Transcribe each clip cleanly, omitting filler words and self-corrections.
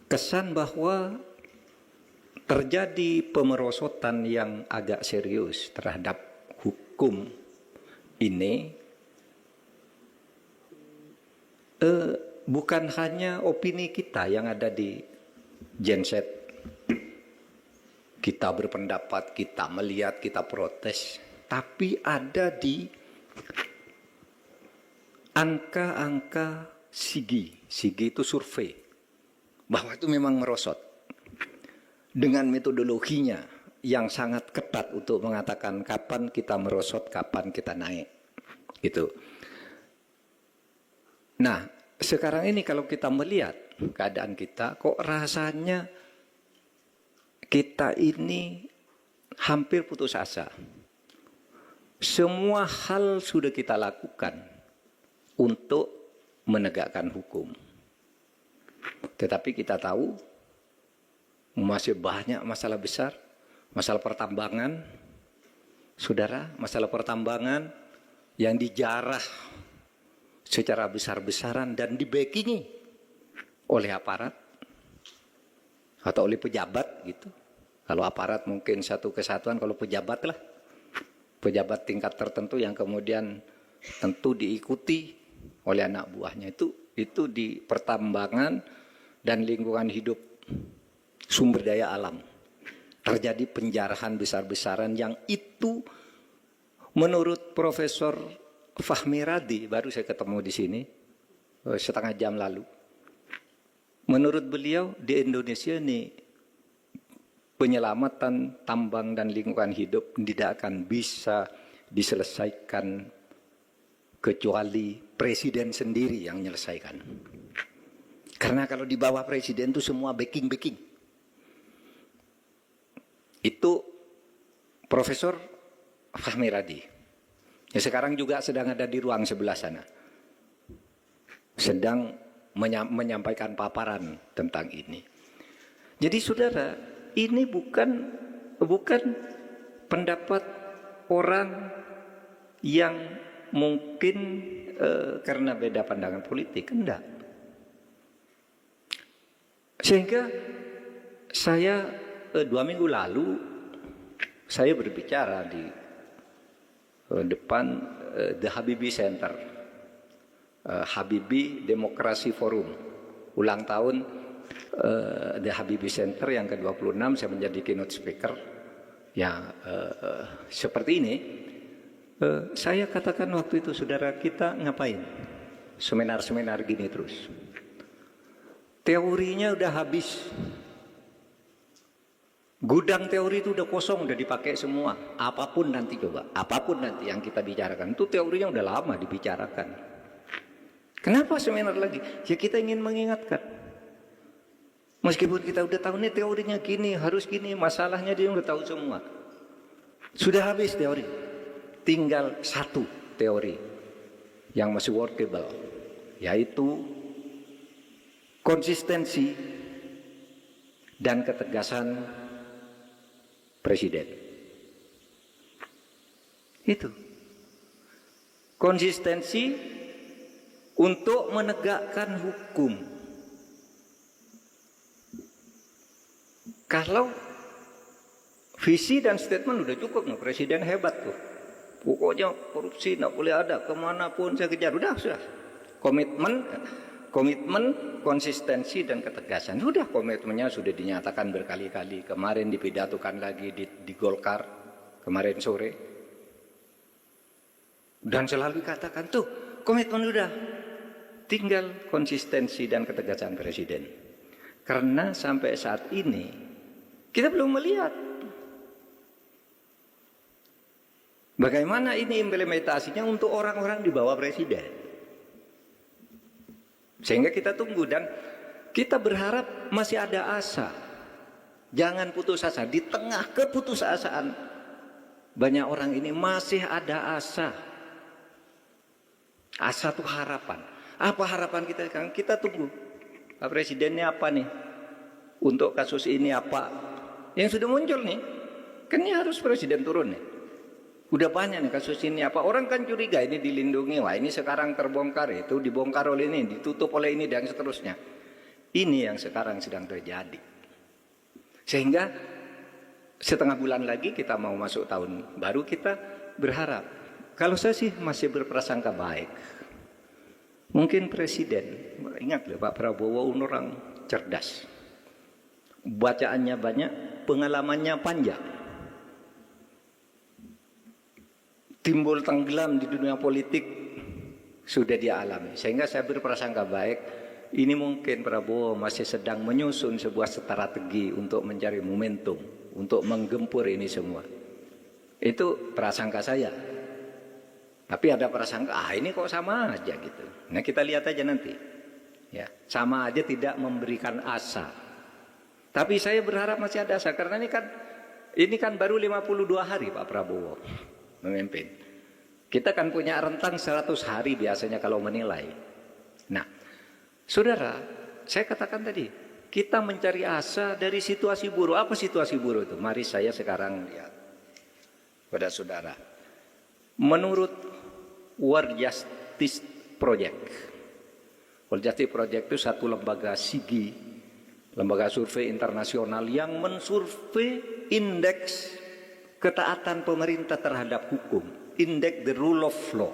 kesan bahwa terjadi pemerosotan yang agak serius terhadap hukum ini bukan hanya opini kita yang ada di genset. Kita berpendapat, kita melihat, kita protes, tapi ada di angka-angka SIGI. SIGI itu survei, bahwa itu memang merosot. Dengan metodologinya yang sangat ketat untuk mengatakan kapan kita merosot, kapan kita naik. Gitu. Nah, sekarang ini kalau kita melihat keadaan kita, kok rasanya kita ini hampir putus asa. Semua hal sudah kita lakukan untuk menegakkan hukum. Tetapi kita tahu masih banyak masalah besar, masalah pertambangan. Saudara, masalah pertambangan yang dijarah secara besar-besaran dan dibackingi oleh aparat atau oleh pejabat gitu. Kalau aparat mungkin satu kesatuan, kalau pejabat lah, pejabat tingkat tertentu yang kemudian tentu diikuti oleh anak buahnya. Itu di pertambangan dan lingkungan hidup, sumber daya alam terjadi penjarahan besar-besaran yang itu menurut Profesor Fahmi Radi, baru saya ketemu di sini setengah jam lalu. Menurut beliau di Indonesia ini penyelamatan tambang dan lingkungan hidup tidak akan bisa diselesaikan kecuali presiden sendiri yang menyelesaikan. Karena kalau di bawah presiden itu semua backing. Itu Profesor Fahmi Radi. Ya, sekarang juga sedang ada di ruang sebelah sana. Sedang menyampaikan paparan tentang ini. Jadi saudara, ini bukan pendapat orang yang mungkin karena beda pandangan politik, enggak. Sehingga saya 2 minggu lalu saya berbicara di depan The Habibie Center, Habibie Demokrasi Forum, ulang tahun The Habibie Center yang ke-26. Saya menjadi keynote speaker. Ya, seperti ini. Saya katakan waktu itu, saudara, kita ngapain seminar-seminar gini terus? Teorinya udah habis. Gudang teori itu udah kosong, udah dipakai semua. Apapun nanti, coba, apapun nanti yang kita bicarakan, itu teorinya udah lama dibicarakan. Kenapa seminar lagi? Ya kita ingin mengingatkan. Meskipun kita udah tahu nih teorinya gini, harus gini, masalahnya dia udah tahu semua. Sudah habis teori. Tinggal satu teori yang masih workable, yaitu konsistensi dan ketegasan presiden. Itu konsistensi untuk menegakkan hukum. Kalau visi dan statement udah cukup, no, presiden hebat tuh. Pokoknya korupsi nggak boleh ada, kemanapun saya kejar. Sudah. Komitmen, konsistensi dan ketegasan. Sudah, komitmennya sudah dinyatakan berkali-kali. Kemarin dipidatokan lagi di Golkar kemarin sore. Dan selalu katakan tuh komitmen sudah. Tinggal konsistensi dan ketegasan presiden. Karena sampai saat ini kita belum melihat bagaimana ini implementasinya untuk orang-orang di bawah presiden. Sehingga kita tunggu dan kita berharap masih ada asa. Jangan putus asa. Di tengah keputusasaan banyak orang ini masih ada asa. Asa itu harapan. Apa harapan kita sekarang? Kita tunggu. Pak Presidennya apa nih? Untuk kasus ini apa? Yang sudah muncul nih. Kan ini harus Presiden turun nih. Udah banyak nih kasus ini apa. Orang kan curiga ini dilindungi. Wah, ini sekarang terbongkar, itu dibongkar oleh ini, ditutup oleh ini dan seterusnya. Ini yang sekarang sedang terjadi. Sehingga setengah bulan lagi kita mau masuk tahun baru, kita berharap. Kalau saya sih masih berprasangka baik. Mungkin Presiden, ingat loh Pak Prabowo orang cerdas. Bacaannya banyak, pengalamannya panjang. Timbul tenggelam di dunia politik sudah dia alami. Sehingga saya berprasangka baik, ini mungkin Prabowo masih sedang menyusun sebuah strategi untuk mencari momentum, untuk menggempur ini semua. Itu prasangka saya. Tapi ada prasangka, ini kok sama aja gitu. Nah kita lihat aja nanti. Ya, sama aja tidak memberikan asa. Tapi saya berharap masih ada asa, karena ini kan baru 52 hari Pak Prabowo memimpin. Kita kan punya rentang 100 hari biasanya kalau menilai. Nah, saudara, saya katakan tadi, kita mencari asa dari situasi buruk. Apa situasi buruk itu? Mari saya sekarang lihat pada saudara. Menurut World Justice Project. World Justice Project itu satu lembaga SIGI, lembaga survei internasional yang mensurvei indeks ketaatan pemerintah terhadap hukum, indeks the rule of law.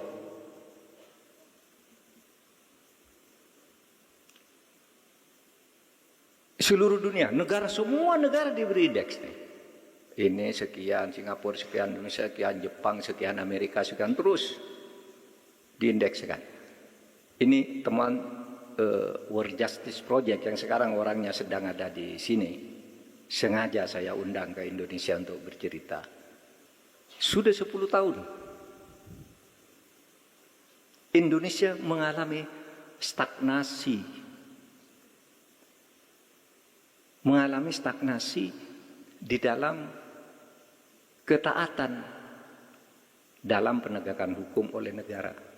Seluruh dunia, semua negara diberi indeks. Ini sekian, Singapura sekian, Indonesia sekian, Jepang sekian, Amerika sekian, terus diindekskan. Ini teman World Justice Project yang sekarang orangnya sedang ada di sini. Sengaja saya undang ke Indonesia untuk bercerita. Sudah 10 tahun Indonesia mengalami stagnasi. Mengalami stagnasi di dalam ketaatan dalam penegakan hukum oleh negara.